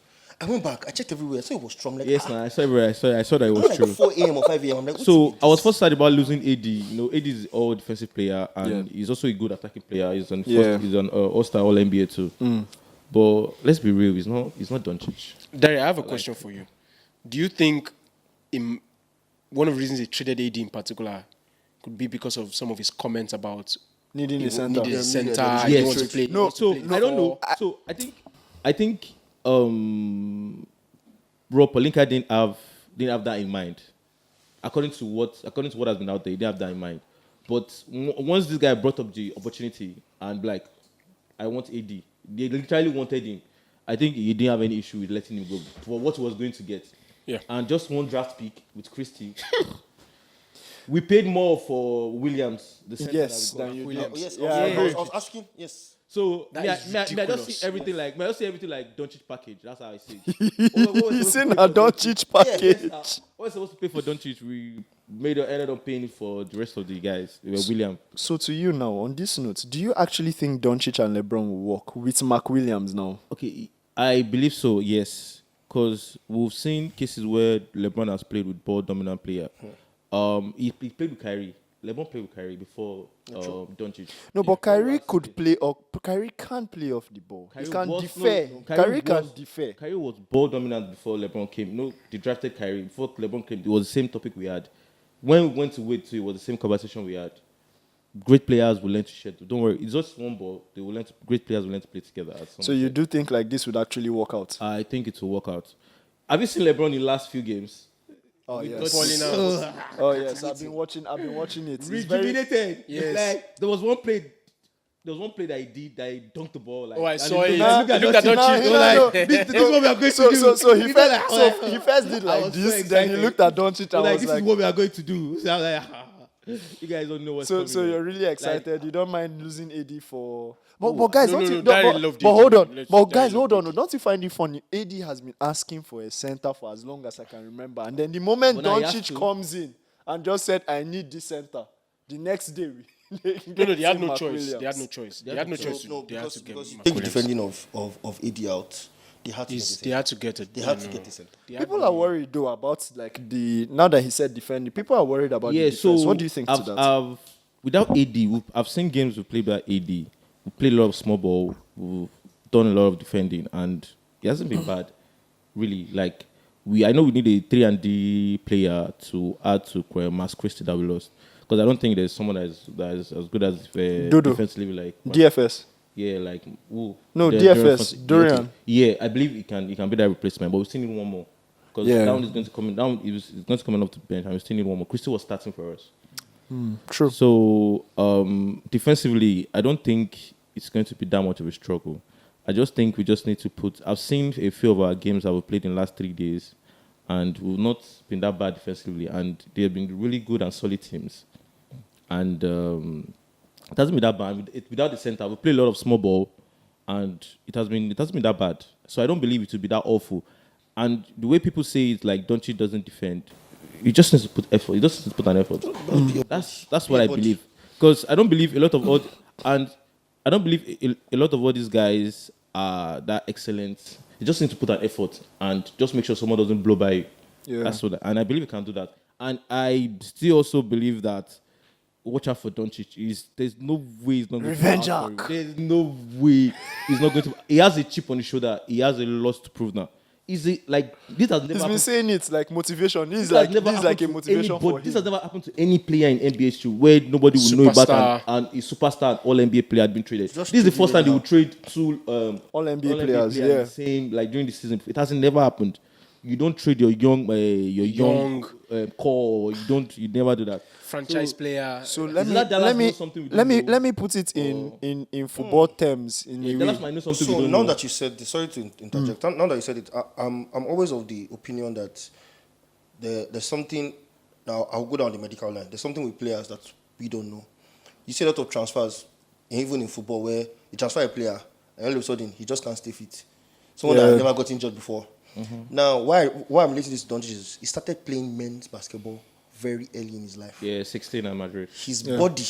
I went back. I checked everywhere. I saw it was true. I'm like,
Yes, now I saw that it was
like
true.
4 a.m. or 5 a.m. I'm like,
So I was first sad about losing AD. AD is all defensive player and
Yeah.
he's also a good attacking player. He's on
Yeah.
he's on All-Star All NBA too. But let's be real, he's not Doncic.
Dari, I have a question for you. Do you think one of the reasons they traded AD in particular could be because of some of his comments about
Needing a
he
center.
needed a center,
Yes.
he wants to play. he
No,
wants to
so
play
I don't know.
four.
So I think Rob Pelinka didn't have that in mind. According to what has been out there, he didn't have that in mind. But once this guy brought up the opportunity and like, I want AD, they literally wanted him. I think he didn't have any issue with letting him go for what he was going to get.
Yeah.
And just one draft pick with Christie. We paid more for Williams, the center
Yes,
that we got.
than you
Williams.
did.
yes,
Yeah,
I was asking. Yes.
So
That
me, I
is
just
ridiculous.
see everything like Doncic package. That's how I see it.
He's in a Doncic package.
What was supposed to pay for Doncic? We ended up paying for the rest of the guys. They were William.
So to you now, on this note, do you actually think Doncic and LeBron will work with Mark Williams now?
Okay, I believe so. Yes, because we've seen cases where LeBron has played with ball dominant player. He played with Kyrie. LeBron played with Kyrie before Doncic.
No, but Kyrie could play or Kyrie can't play off the ball. He can defer. Kyrie can defer.
Kyrie was ball dominant before LeBron came. No, they drafted Kyrie before LeBron came. It was the same topic we had. When we went to Wade too, it was the same conversation we had. Great players will learn to share. Don't worry, it's just one ball. Great players will learn to play together.
So you do think like this would actually work out?
I think it will work out. Have you seen LeBron in the last few games?
Oh
yes.
Falling out.
Oh yes, I've been watching it. It's very,
Rejuvenated.
Yes.
Like there was one play that he did that he dunked the ball. Like,
Oh, I
and
saw
he
it.
looked at
Look at
Doncic.
Doncic.
He was like, this is what we are going to do.
so he
You know,
first
like,
he first did
I
like
was so
this, then he
excited.
looked at Doncic
I
and
was like,
was
this
like,
is what we are going to do. So I was like, You guys don't know what's
So
coming.
you're really excited. You don't mind losing AD for. But guys,
No,
don't
no,
you?
no, Darren loved
But
AD.
hold on.
Let's-
But
Darren
guys,
loved
hold on.
AD.
Don't you find it funny? AD has been asking for a center for as long as I can remember, and then the moment
But now he has
Doncic
to.
comes in and just said, "I need this center," the next day
No, they had no choice. They had no choice. They had no choice.
No,
They had to
because
get
you take the
McWilliams.
defending of AD out. They had to get
They
it.
had to get it.
They had to get the center.
They had
People are worried though about like the now that he said defending. People are worried about the
Yeah,
defense.
so
What do you think to that?
I've without AD, I've seen games we played without AD. We played a lot of small ball. We've done a lot of defending, and it hasn't been bad, really. Like I know we need a 3-and-D player to add to Mas Christie that we lost, because I don't think there's someone that is as good as
Dodo.
defensively like
DFS.
Yeah, like who?
No,
The
DFS,
Dorian.
Dorian.
Yeah, I believe he can be that replacement, but we still need one more. Because
Yeah.
down is going to come in. Down is going to come off the bench, and we still need one more. Christie was starting for us.
True.
So defensively, I don't think it's going to be that much of a struggle. I just think we just need to put. I've seen a few of our games that we played in the last 3 days, and we've not been that bad defensively, and they have been really good and solid teams. And it hasn't been that bad. Without the center, we play a lot of small ball, and it hasn't been that bad. So I don't believe it will be that awful. And the way people say it, like Doncic doesn't defend, he just needs to put effort. He just needs to put an effort. That's what I believe. Because I don't believe a lot of all, and I don't believe a lot of all these guys are that excellent. You just need to put an effort and just make sure someone doesn't blow by you.
Yeah.
That's what. And I believe we can do that. And I still also believe that. Watch out for Doncic. There's no way he's not going
Revenge
to
arc.
There's no way he's not going to. He has a chip on his shoulder. He has a lot to prove now. Is it like this has never
He's been
happened?
saying it like motivation. This is
This has
like
never
this is like a
happened to
motivation
anybody.
for
This
him.
has never happened to any player in NBA history where nobody will know about
Superstar.
and a superstar and all NBA player had been traded.
Just
This is the
trade
first time they
him
will trade two
All NBA players,
in
yeah.
the same like during the season. It hasn't never happened. You don't trade your young core. You never do that.
franchise player.
So
Is
let me
that Dallas
let me
knows something we don't know?
let me put it in football terms in a
Dallas
way.
might know something we
So
don't
now
know.
that you said this, sorry to interject. Now that you said it, I'm always of the opinion that there's something. Now I'll go down the medical line. There's something with players that we don't know. You see a lot of transfers, even in football, where you transfer a player and all of a sudden he just can't stay fit. Someone that
Yeah.
never got injured before. Now, why I'm relating this to Doncic is he started playing men's basketball very early in his life.
Yeah, 16 at Madrid.
His body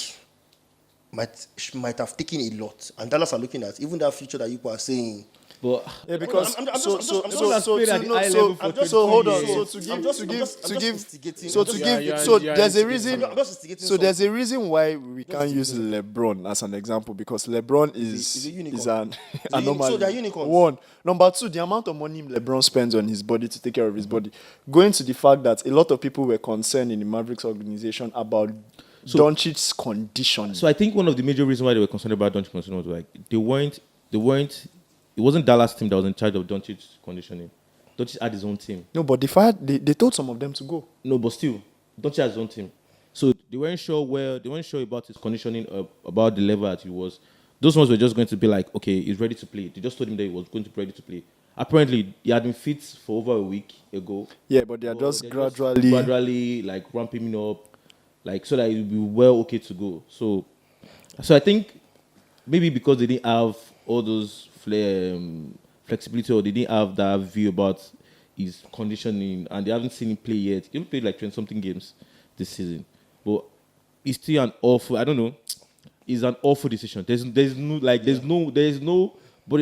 might have taken a lot, and Dallas are looking at even that future that you are saying.
But
Yeah, because
I'm just-
so
I'm just- I'm
so
just
so
played
to
at the
know-
high
so
level for
I'm just-
22
so hold on.
years.
So
I'm
to
just-
give
I'm
to
just
give
instigating.
so to
I'm
give
just-
so
yeah,
there's a
instigating.
reason.
I'm just instigating
So there's a reason why we can't use LeBron as an example because LeBron
He's a unicorn.
is an
He's a
anomaly.
so they're unicorns.
One. Number two, the amount of money LeBron spends on his body to take care of his body. Going to the fact that a lot of people were concerned in the Mavericks organization about Doncic's condition.
So I think one of the major reasons why they were concerned about Doncic conditioning was like they weren't. It wasn't Dallas team that was in charge of Doncic's conditioning. Doncic had his own team.
No, but they told some of them to go.
No, but still, Doncic had his own team. So they weren't sure about his conditioning, about the level that he was. Those ones were just going to be like, okay, he's ready to play. They just told him that he was going to be ready to play. Apparently, he had been fit for over a week ago.
Yeah, but they are just
They're
gradually.
like ramping him up, like so that he'll be well okay to go. So I think maybe because they didn't have all those flexibility or they didn't have that view about his conditioning and they haven't seen him play yet. He only played like 20-something games this season, but it's still an awful. I don't know. It's an awful decision. There's nobody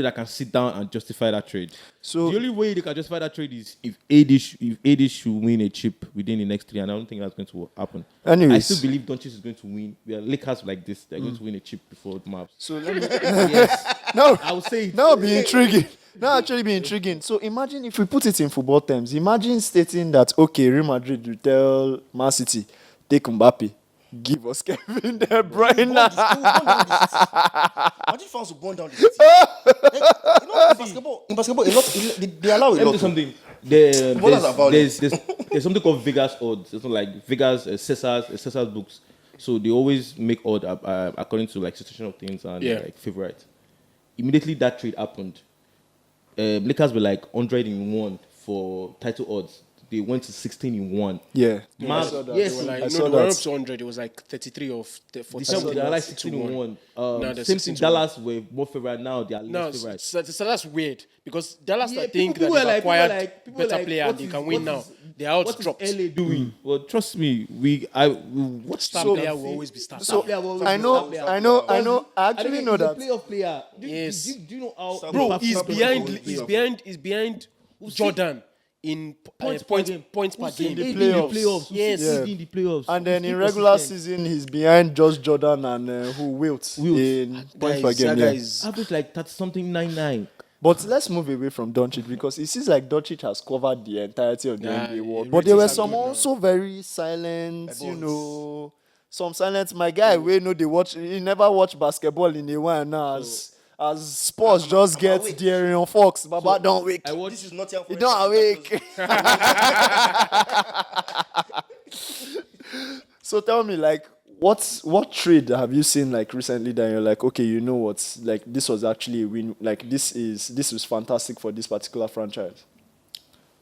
that can sit down and justify that trade.
So-
the only way they can justify that trade is if AD should win a chip within the next 3, and I don't think that's going to happen.
Anyways.
I still believe Doncic is going to win. We are Lakers like this. They're going to win a chip before the Mavs.
So let me.
Yes,
No,
I would say it.
now be intriguing. Now actually be intriguing. So imagine if we put it in football terms. Imagine stating that okay, Real Madrid will tell Man City, take Mbappe, give us Kevin De Bruyne.
Imagine fans will burn down the city. You know, in basketball, a lot they allow a
Let me
lot.
do something.
Footballers are violent.
There's something called Vegas odds. It's not like Vegas Caesar's books. So they always make odd according to like situation of things and like favorite. Immediately that trade happened, Lakers were like 101 for title odds they went to 16 in one.
Yeah.
Man,
I saw that.
yes,
They were like,
I
no,
saw
they were
that.
up to 100. It was like 33 of 40.
They are like 16 in one.
Now they're
Same
16
thing.
to
Dallas were more favorite now. They are
No,
less favorite.
so that's weird because Dallas
Yeah,
I think
people
that
were
they've
like-
acquired
people were
better
like,
player
what
and they
is-
can win
what
now.
is-
Their odds
What is
dropped.
LA doing? Well, trust me, we watch
Star player will always be star.
So
player.
I know. I actually know that.
Playoff player.
Yes.
Do you know how?
Bro,
impactful
he's
that
behind.
player
He's
is?
behind. He's behind Jordan in points per game.
In
the
the
playoffs.
playoffs.
Yes.
Yeah.
In the playoffs.
And then
Who's
in regular
inconsistent?
season, he's behind Josh Jordan and Wilt in points per game.
That
Yeah.
guy is
Average like 30 something 99.
But let's move away from Doncic because it seems like Doncic has covered the entirety of the
Yeah,
NBA world.
ratings
But there were
are
some
good now.
also very silent, you
Bones.
know. Some silent. My guy, we know they watch. He never watched basketball in a while now. As sports just get
awake.
De'Aaron Fox, Baba don't wake.
I watched.
This is not your
He don't awake. So tell me, like, what trade have you seen like recently that you're like, okay, you know what, like this was actually a win, like this was fantastic for this particular franchise.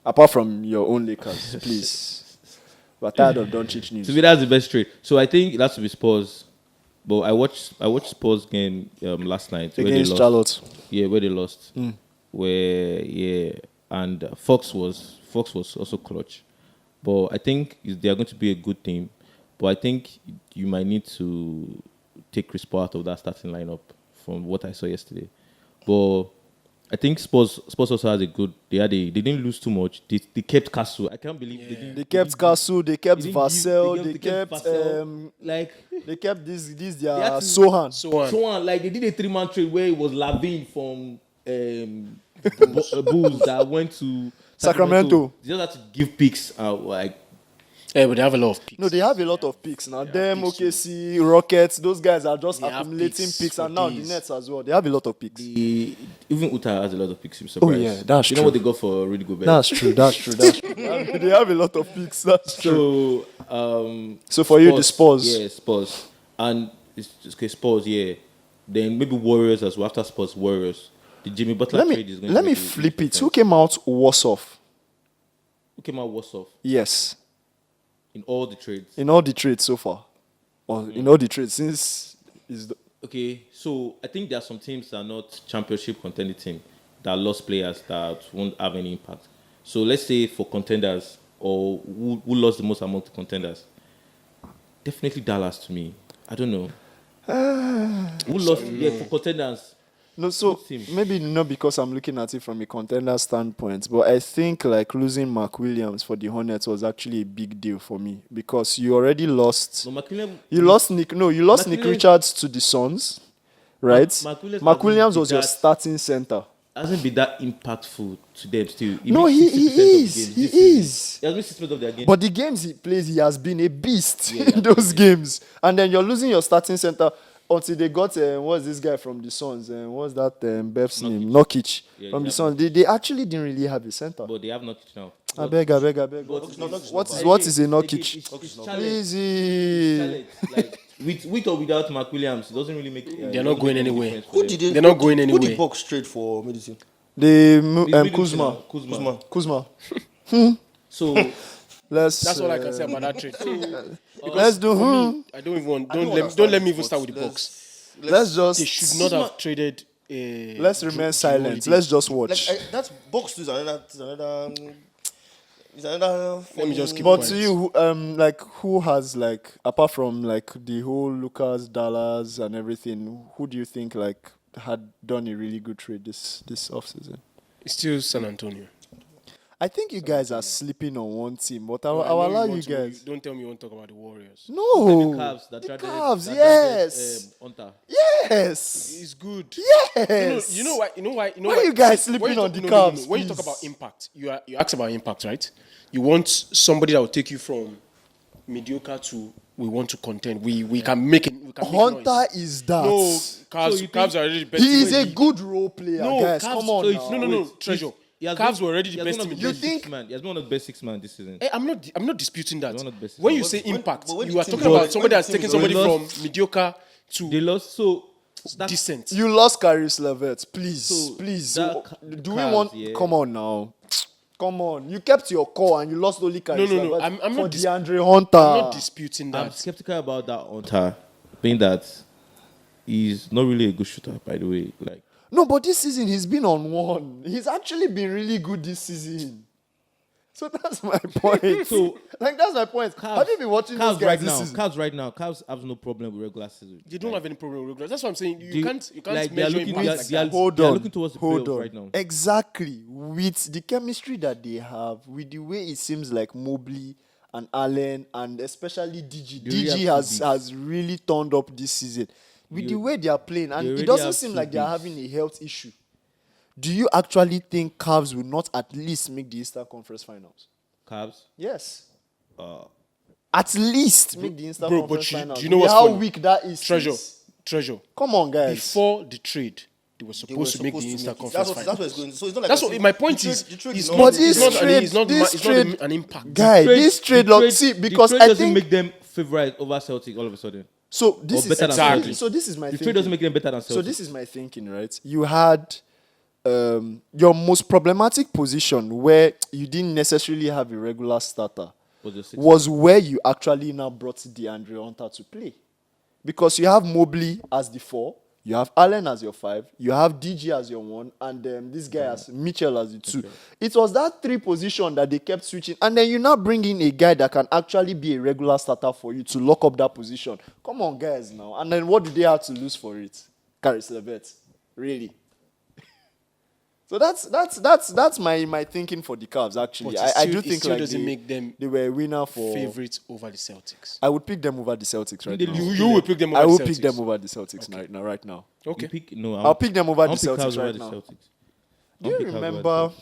Apart from your own Lakers, please. We're tired of Doncic news.
To me, that's the best trade. So I think that's to be Spurs. But I watched Spurs game last night where they
Against
lost.
Charlotte.
Yeah, where they lost. And Fox was also clutch. But I think they are going to be a good team. But I think you might need to take Chris Paul out of that starting lineup from what I saw yesterday. But I think Spurs also has a good. They didn't lose too much. They kept Castle. I can't believe they didn't.
They kept Castle, they kept
They didn't
Vassell,
give-
they
they
kept
Vassell. Like
they kept this
They had
their
to-
Sohan.
so on.
like they did a 3-man trade where it was Lavin from Bulls that went to
Sacramento.
They just had to give picks out like.
Yeah, but they have a lot of picks.
No, they have a lot of picks now. Them, OKC, Rockets, those guys are just
They have
accumulating
picks
picks,
for
and now
days.
the Nets as well. They have a lot of picks.
Even Utah has a lot of picks. You're surprised.
Oh, yeah, that's
You know
true.
what they got for Rudy Gobert?
That's true. They have a lot of picks. That's true.
So
So for you, the Spurs.
Yeah, Spurs. And it's just okay, Spurs, yeah. Then maybe Warriors as well. After Spurs, Warriors. The Jimmy Butler trade is going
Let
to
me
make a
flip it.
difference.
Who came out worse off?
Who came out worse off
Yes,
in all the trades?
in all the trades so far, or in all the trades since is the
Okay, so I think there are some teams that are not championship contending team that lost players that won't have any impact. So let's say for contenders or who lost the most among the contenders, definitely Dallas to me. I don't know. Who lost? Yeah, for contenders.
no. So
Good team.
maybe not because I'm looking at it from a contender standpoint, but I think like losing Mark Williams for the Hornets was actually a big deal for me because you already lost.
No, McMillan.
You lost Nick
McWilliams-
Richards to the Suns, right?
McWilliams
Mark Williams
hasn't
was
been
your
that-
starting center.
Hasn't been that impactful to them still.
No,
missed
he
60% of the
is.
games
He
this season.
is.
He has missed 60% of their games.
But the games he plays, he has been a beast
Yeah,
in those games. And then you're losing your starting center until they got what's this guy from the Suns? What's that Bev's name? Nokic
Yeah,
from
they
the
have
Suns. They actually didn't really have a center.
But they have not now.
I beg.
But
What is a Nokic?
It's challenge.
Easy.
Challenge. Like with or without Mark Williams, it doesn't really make.
They're not going anywhere.
difference for
Who
them.
did they?
They're not going
Who
anywhere.
did Bucks trade for Middleton?
The
It's Middleton
Kuzma.
now. Kuzma.
Kuzma.
So
Let's.
That's all I can say about that trade.
Let's do.
I don't even want.
I don't
Don't let me
understand
even
it,
start
but
with the Bucks.
Let's just.
They should not have traded.
Let's remain silent. Let's just watch.
That's Bucks is another.
Let me just keep
But
quiet.
to you, like, who has like, apart from like the whole Lucas, Dallas, and everything, who do you think like had done a really good trade this offseason?
It's still San Antonio.
I think you guys are sleeping on one team, but I'll
I know
allow you
want to-
guys.
Don't tell me you want to talk about the Warriors.
No,
the Cavs that
the
traded-
Cavs,
that
yes,
traded, Hunter.
yes,
It's good.
yes.
You know why? You know why? You know
Why
why?
you guys
When
sleeping
you
on
talk-
the
no, no, no,
Cavs,
no. When you talk
please?
about impact, you ask about impact, right? You want somebody that will take you from mediocre to we want to contend. We can make it. We can make
Hunter
noise.
is that.
No,
So you
Cavs are already the best.
He
team
is
in the
a
league.
good role player,
No,
guys.
Cavs-
Come on
so
now.
it's-
No,
Wait,
treasure.
He has
Cavs
been-
were already
he
the
has
best
been
team
one
in
of
the
the
league.
best six man. He has been one of the best six man this season.
I'm not disputing that.
One of the best
When you
teams.
say impact,
but when
you
the
are
team
talking
is-
about somebody
when
that's
the team
taking
is
somebody
already
from mediocre to
They lost. So that,
decent.
You lost Caris LeVert. Please,
So,
please.
that
Do we
Cavs,
want?
yeah.
Come on now. Come on, you kept your core and you lost only Caris
No.
LeVert
I'm
for
not
DeAndre Hunter.
I'm not disputing
I'm
that.
skeptical about that Hunter, being that he's not really a good shooter, by the way. Like,
No, but this season he's been on one. He's actually been really good this season. So that's my point.
So,
that's my point. Have you been watching those
Cavs
guys
right
this
now?
season?
Cavs have no problem with regular season.
They don't have any problem with regular. That's what I'm saying. You
They-
can't
like, they are
measure
looking-
impact
they are-
like
they are-
that.
Hold
they are
on.
looking towards the
Hold
playoffs
on.
right now.
Exactly. With the chemistry that they have, with the way it seems like Mobley and Allen and especially DG.
They really
DG
have
has,
two
has really turned up this season. With the way they are playing, and
they
it
already
doesn't
have
seem
two
like they are
bigs.
having a health issue. Do you actually think Cavs will not at least make the Eastern Conference Finals?
Cavs.
Yes. At least make the Eastern
Bro,
Conference
but
Finals.
do you know
With
what's
how
funny?
weak that is?
Treasure.
Come on, guys.
Before the trade, they were
They were
supposed to make the
supposed to
Eastern
make it.
Conference
That's
Finals.
what it's going. So it's not like
That's
a
what
thing-
my point
the
is.
trade- the trade
It's
did
not,
But this
it's not,
trade-
it's not,
this
it's
trade-
not an impact.
Guy, this trade look, see, because
the trade
I
doesn't
think
make them favorite over Celtic all of a sudden.
so. This
or
is
better than
Exactly.
So this is my
The
thinking.
trade doesn't make them better than Celtic.
So this is my thinking, right? You had your most problematic position where you didn't necessarily have a regular starter was where you actually now brought DeAndre Hunter to play. Because you have Mobley as the 4, you have Allen as your 5, you have DG as your 1, and this guy as Mitchell as the 2.
Okay.
It was that 3 position that they kept switching. And then you now bring in a guy that can actually be a regular starter for you to lock up that position. Come on, guys, now. And then what do they have to lose for it? Caris LeVert. Really? So that's my thinking for the Cavs, actually.
But
I do
it
think
still
like
doesn't make them
they were a winner for...
favorites over the Celtics.
I would pick them over the Celtics right
They
now.
lose.
You will pick them over
I
the
will
Celtics.
pick them over the Celtics right now.
Okay.
I'll pick them over
I'll
the
pick
Celtics
Cavs over
right
the
now.
Celtics.
Do
I'll
you
pick Cavs over the
remember?
Celtics.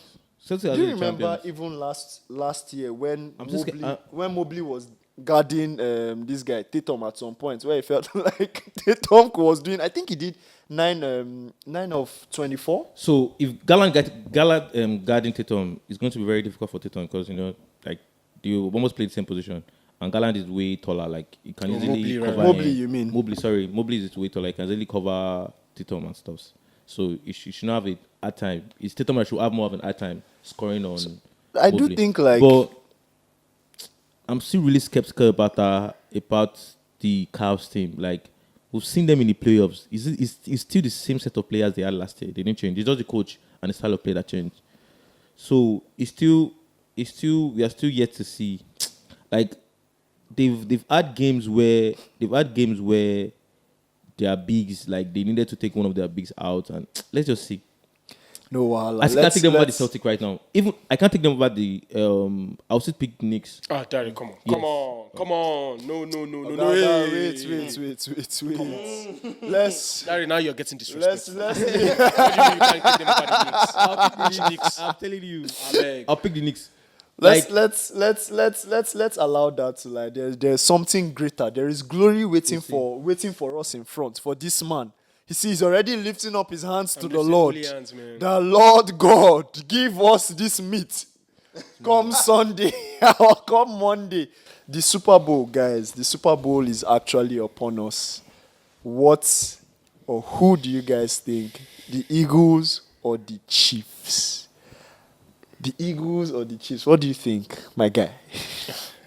Celtics
Do
are
you
the
remember
champions.
even last year when
I'm just
when Mobley was guarding this guy Tatum at some point where he felt like Tatum was doing? I think he did 9 of 24.
So if Gallant guarding Tatum, it's going to be very difficult for Tatum because like they almost play the same position, and Gallant is way taller. Like he can easily
Mobley, right?
cover
Mobley,
him.
you mean?
Mobley is way taller. He can easily cover Tatum and stuff. So you should not have a hard time. It's Tatum that should have more of an hard time scoring on.
I do
Mobley.
think like
But I'm still really skeptical about the Cavs team. Like we've seen them in the playoffs. It's still the same set of players they had last year. They didn't change. It's just the coach and the style of play that changed. So we are still yet to see. Like they've had games where their bigs, like they needed to take one of their bigs out, and let's just see.
no wahala.
I still can't take them over the
Let's-
Celtic right now. Even I can't take them over the. I'll still pick the Knicks.
Ah, Daddy, come on.
Yes.
Come on. No.
Wait.
Hey.
Let's
Daddy, now you're getting disrespectful.
let's
What do you mean you can't take them over the Knicks?
I'll pick
Which Knicks?
I'm telling you.
Abeg.
I'll pick the Knicks.
let's
Like,
let's allow that to like there's something greater. There is glory waiting for us in front for this man. You see, he's already lifting up his hands to the
lifting
Lord.
holy hands, man.
The Lord God, give us this meat. Come Sunday or come Monday. The Super Bowl, guys. The Super Bowl is actually upon us. What or who do you guys think? The Eagles or the Chiefs? The Eagles or the Chiefs? What do you think, my guy?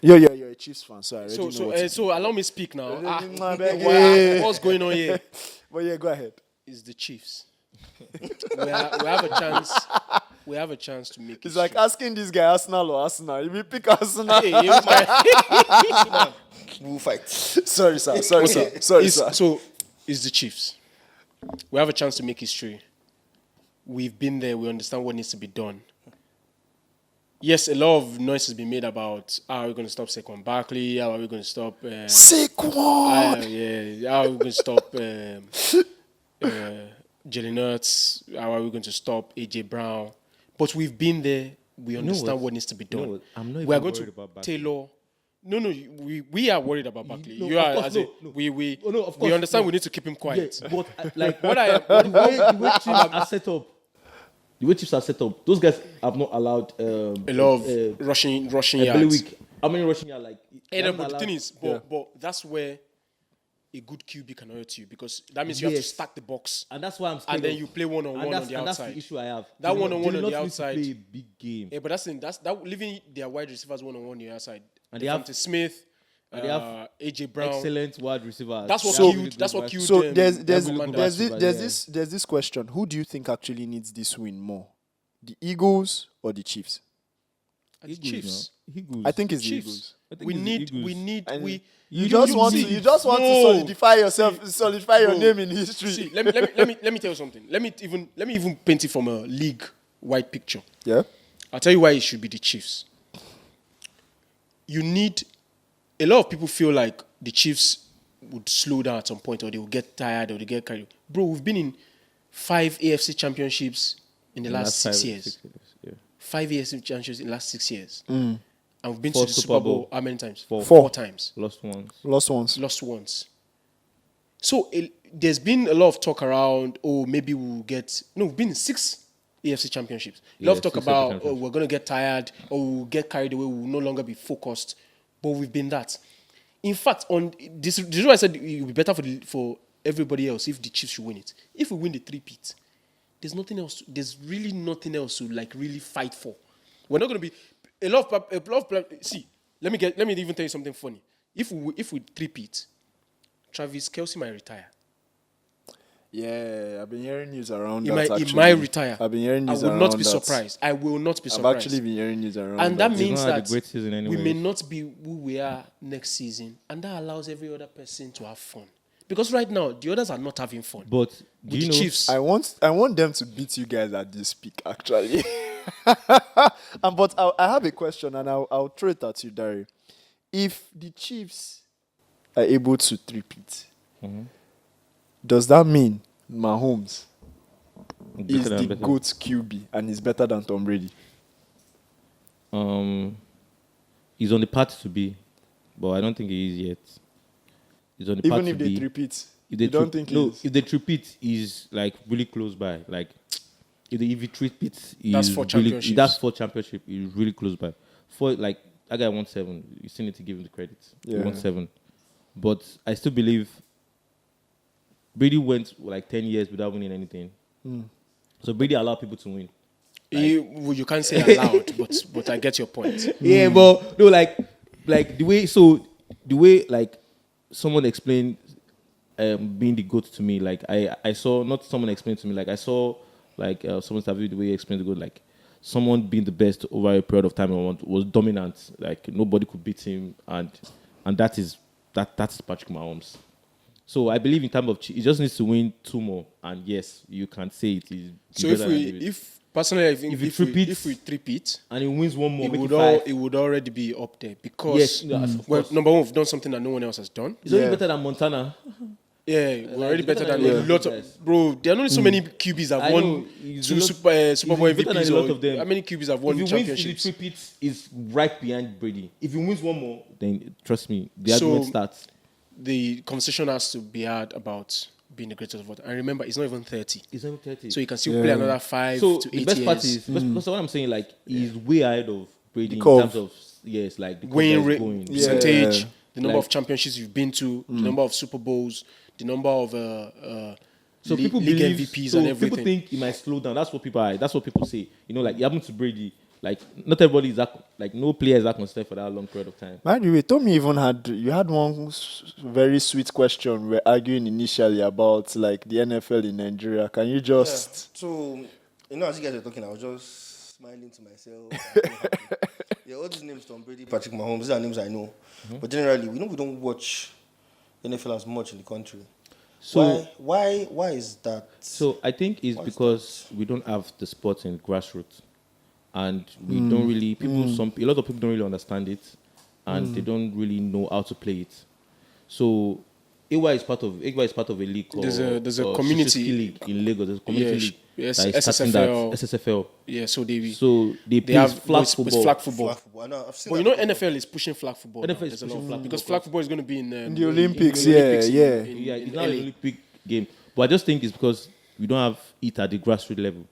You're a Chiefs fan, so I already know what
So allow me speak now.
I beg.
What's going on here?
But yeah, go ahead.
Is the Chiefs. we have a chance. We have a chance to make.
It's like asking this guy Arsenal or Arsenal. If you pick Arsenal,
Hey, you might-
We will fight.
sorry, sir. Sorry, sir.
So, it's the Chiefs. We have a chance to make history. We've been there. We understand what needs to be done. Yes, a lot of noise has been made about how are we going to stop Saquon Barkley? How are we going to stop?
Saquon.
How are we going to stop Jalen Hurts? How are we going to stop AJ Brown? But we've been there. We understand what needs to be done.
what? I'm not
we are
even
going
worried
to
about Barkley.
tailor. No, we are worried about Barkley.
No,
You
of
are,
course,
as in,
no.
we
Oh, no, of
we
course,
understand
no.
we need to keep him quiet.
Yeah, but like
What I
the way Chiefs are set up, the way Chiefs are set up, those guys have not allowed
a lot of rushing
a
yards.
week. How many rushing yards? Like
Hey,
they
no,
haven't
but the
allowed-
thing is, but that's where a good QB can hurt you because that means you have to
Yes.
stack the box.
And that's why I'm scared
And then
of-
you play one-on-one
and
on
that's-
the
and
outside.
That's the issue I have.
That
They do not-
one-on-one
they
on
do
the
not need to
outside.
play a big game.
Yeah, but that's leaving their wide receivers one-on-one on the outside.
And they have-
Devontae Smith,
and they have
AJ Brown.
Excellent wide receivers.
That's what
They have
killed.
really
That's
good
what
wide-
killed.
So
them.
there's
Commanders.
there's this question: who do you think actually needs this win more, the Eagles or the Chiefs?
The
Eagles,
Chiefs.
no? Eagles.
I think it's the
Chiefs.
Eagles.
I think
We
it's the
need.
Eagles.
We need.
And
We.
You just want to solidify yourself, solidify your
Bro,
name in history.
See, let me tell you something. Let me even paint it from a league-wide picture.
Yeah.
I'll tell you why it should be the Chiefs. You need. A lot of people feel like the Chiefs would slow down at some point, or they will get tired, or they get carried. Bro, we've been in 5 AFC championships in the last 6 years.
6 years. Yeah.
5 AFC championships in the last 6 years. And we've been
4
to the Super Bowl how many times?
Four.
Four times.
Lost ones.
Lost ones.
Lost once. So there's been a lot of talk around, maybe we'll get... No, we've been in 6 AFC championships. A lot of talk
6
about,
championships.
we're going to get tired, or we'll get carried away, we'll no longer be focused. But we've been that. In fact, on this is why I said it would be better for everybody else if the Chiefs should win it. If we win the three-peat, there's nothing else. There's really nothing else to like really fight for. We're not going to be a lot of see. Let me even tell you something funny. If we three-peat, Travis Kelce might retire.
Yeah, I've been hearing news around
He
that.
might retire.
I've been hearing news
I
around
will not be
that.
surprised. I will not be
I've
surprised.
actually been hearing news around
And that
that.
means
He's not had
that
a great season
we may
anyways.
not be who we are next season, and that allows every other person to have fun. Because right now the others are not having fun.
But
With
do you
the
know?
Chiefs,
I want them to beat you guys at this peak, actually. But I have a question, and I'll throw it at you, Dari. If the Chiefs are able to three-peat, does that mean Mahomes is the GOAT QB and is better than Tom Brady?
He's on the path to be, but I don't think he is yet. He's on the path
Even
to
if they
be.
three-peat,
If they
you don't think
no,
he is?
if they repeat, is like really close by. Like if he repeats,
That's
is
4
really,
championships.
That's 4 championship. He's really close by. For like that guy won 7. You still need to give him the credit.
Yeah.
He won 7, but I still believe Brady went like 10 years without winning anything. So Brady allowed people to win.
you can't say aloud, but I get your point.
Yeah, but no, like the way like someone explained being the GOAT to me, like I saw, not someone explained to me, like I saw like someone's interview, the way he explained the GOAT, like someone being the best over a period of time was dominant, like nobody could beat him, and that's Patrick Mahomes. So I believe in terms of he just needs to win 2 more, and yes, you can say it.
So personally, I think if we three-peat,
and he wins 1 more,
it would already be up there because
Yes, of
well,
course.
number one, we've done something that no one else has done.
He's only
Yeah.
better than Montana.
Yeah, we're already better than
a
a
lot of
lot
these
of
guys.
bro. There are only so many QBs that
I
won
know, he's
2
not-
Super Bowl
he's better than
MVPs.
a lot of them.
How many QBs have won
If he wins the
championships?
repeats, is right behind Brady. If he wins 1 more, then trust me, the argument starts.
The conversation has to be had about being the greatest of all time. And remember, it's not even 30.
He's only 30.
So you can still play another 5
So
to 8
the best part
years.
is, that's what I'm saying, like, he's way ahead of Brady in
curve.
terms of, yes, like, the
Win
curve
rate,
is going.
percentage,
Yeah.
the number
Like-
of championships you've been to, the number of Super Bowls, the number of
So people
league
believe,
MVPs
so
and everything.
people think he might slow down. That's what people say. You know, like, it happened to Brady. Like, not everybody is that, like, no player is that consistent for that long period of time.
By the way, Tommy even had one very sweet question. We're arguing initially about like the NFL in Nigeria. Can you just
So, as you guys were talking, I was just smiling to myself. and being happy. Yeah, all these names, Tom Brady, Patrick Mahomes, these are names I know. But generally, we don't watch NFL as much in the country.
So,
why is that?
So I think it's
What's
because we don't have the sports in grassroots, and we don't really a lot of people don't really understand it, and they don't really know how to play it. So AY is part of a league called
There's a community
Suzuki league in Lagos. There's a community league.
yes,
that is starting
SSFL.
SSFL.
Yeah, so
They play
have
flag
it's
football.
flag football.
Flag football. I know, I've seen
But you
that
know,
before.
NFL is pushing flag football.
NFL
now.
is
There's a lot of
pushing
flag
flag
because
football.
flag football is going to be in
the Olympics? Yeah,
Olympics
yeah.
It's
in
not an
LA.
Olympic game, but I just think it's because we don't have it at the grassroots level.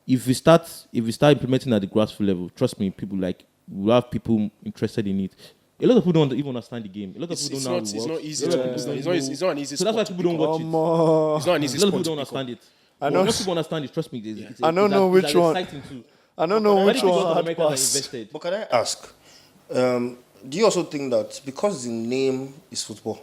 If we start implementing at the grassroots level, trust me, people will have people interested in it. A lot of people don't even understand the game. A lot of people don't know how it
it's
works.
not easy
A lot of
to
people don't
it's not an easy
So that's why
sport.
people don't watch it.
It's not an
A
easy
lot of
sport
people
to
don't
pick up.
understand it.
I
But
know-
once people understand it, trust me,
I don't know which one.
Exciting too.
I don't know which
Already because
one
of
had
Americans are
passed.
invested.
But can I ask, do you also think that because the name is football,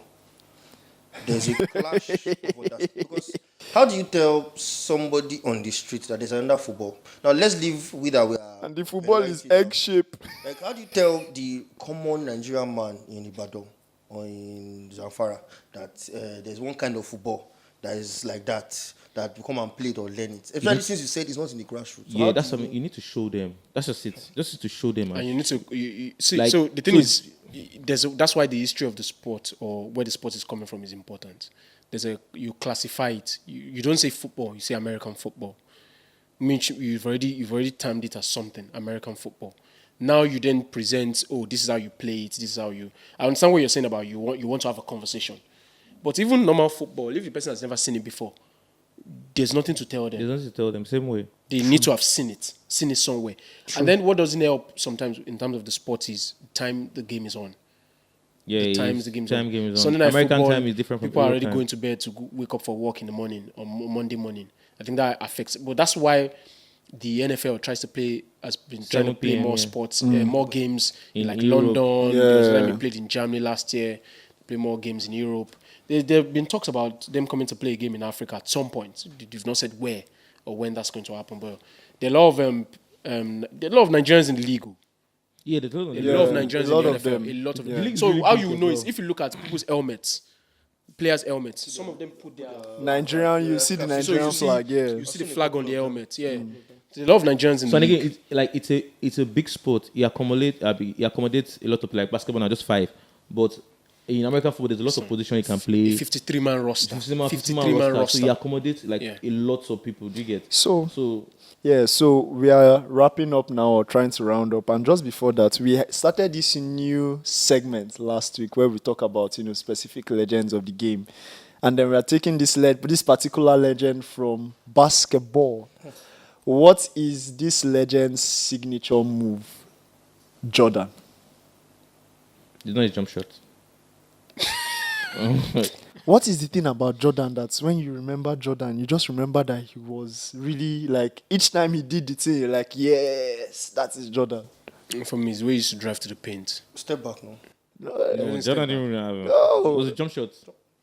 there's a clash of understanding? Because how do you tell somebody on the street that there's another football? Now let's leave with that we are.
And the football is
highlighting now.
egg shape.
Like, how do you tell the common Nigerian man in Ibadan or in Zamfara that there's one kind of football that is like that you come and play it or learn it? Especially since you said it's not in the grassroots. So how
Yeah,
do
that's
you
something you need to show them. That's just it. Just to show them.
And you need to you see.
Like,
so the thing
so-
is, that's why the history of the sport or where the sport is coming from is important. You classify it. You don't say football. You say American football. Means you've already termed it as something, American football. Now you then present, oh, this is how you play it. This is how you. I understand what you're saying about you want to have a conversation, but even normal football, if the person has never seen it before, there's nothing to tell them.
There's nothing to tell them. Same way.
They need to have seen it somewhere. And then what doesn't help sometimes in terms of the sport is time the game is on.
Yeah,
The
it
times
is.
the game is
Time
on.
game is on.
Sunday night
American
football,
time is different from
people are already
Europe
going
time.
to bed to wake up for work in the morning or Monday morning. I think that affects it. But that's why the NFL has been trying to
7
play
PM,
more
yeah.
sports, more games in
In
like
Europe.
London.
Yeah.
There was time we played in Germany last year. Play more games in Europe. There have been talks about them coming to play a game in Africa at some point. They've not said where or when that's going to happen. But there are a lot of Nigerians in the league.
Yeah, there's a lot of
A
Yeah,
lot of Nigerians
a lot
in the
of
NFL.
them.
A lot of
Yeah.
them.
league's
So
really
how
big
you
as
know
well.
is if you look at people's helmets, players' helmets. Some of them put their
Nigerian, you see the
so
Nigerian
you see,
flag, yeah.
you see the flag on the helmet. Yeah, there's a lot of Nigerians in
So
the
and
league.
again, it's a big sport. It accommodates a lot of like basketball now, just 5. But in American football, there's a lot of position you can play.
53-man roster.
53-man roster. So you accommodate like
Yeah.
a lot of people. Do you get?
So
So
yeah, so we are wrapping up now or trying to round up. And just before that, we started this new segment last week where we talk about, specific legends of the game. And then we are taking this particular legend from basketball. What is this legend's signature move? Jordan.
it's not a jump shot.
What is the thing about Jordan that's when you remember Jordan, you just remember that he was really like, each time he did the thing, you're like, yes, that is Jordan.
For me, it's the way he used to drive to the paint.
Step back now.
No, Jordan didn't even have.
No.
It was a jump shot.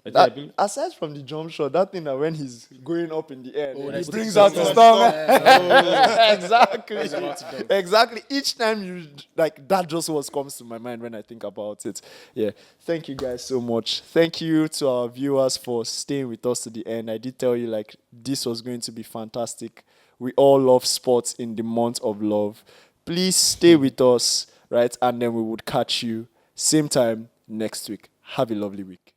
I
That,
believe-
aside from the jump shot, that thing that when he's going up in the air,
Oh,
he
that's
brings
the
out his
stomach.
stomach. Exactly.
about to dunk.
Exactly. Each time you that just what comes to my mind when I think about it. Yeah. Thank you guys so much. Thank you to our viewers for staying with us to the end. I did tell you this was going to be fantastic. We all love sports in the month of love. Please stay with us, right? And then we would catch you same time next week. Have a lovely week.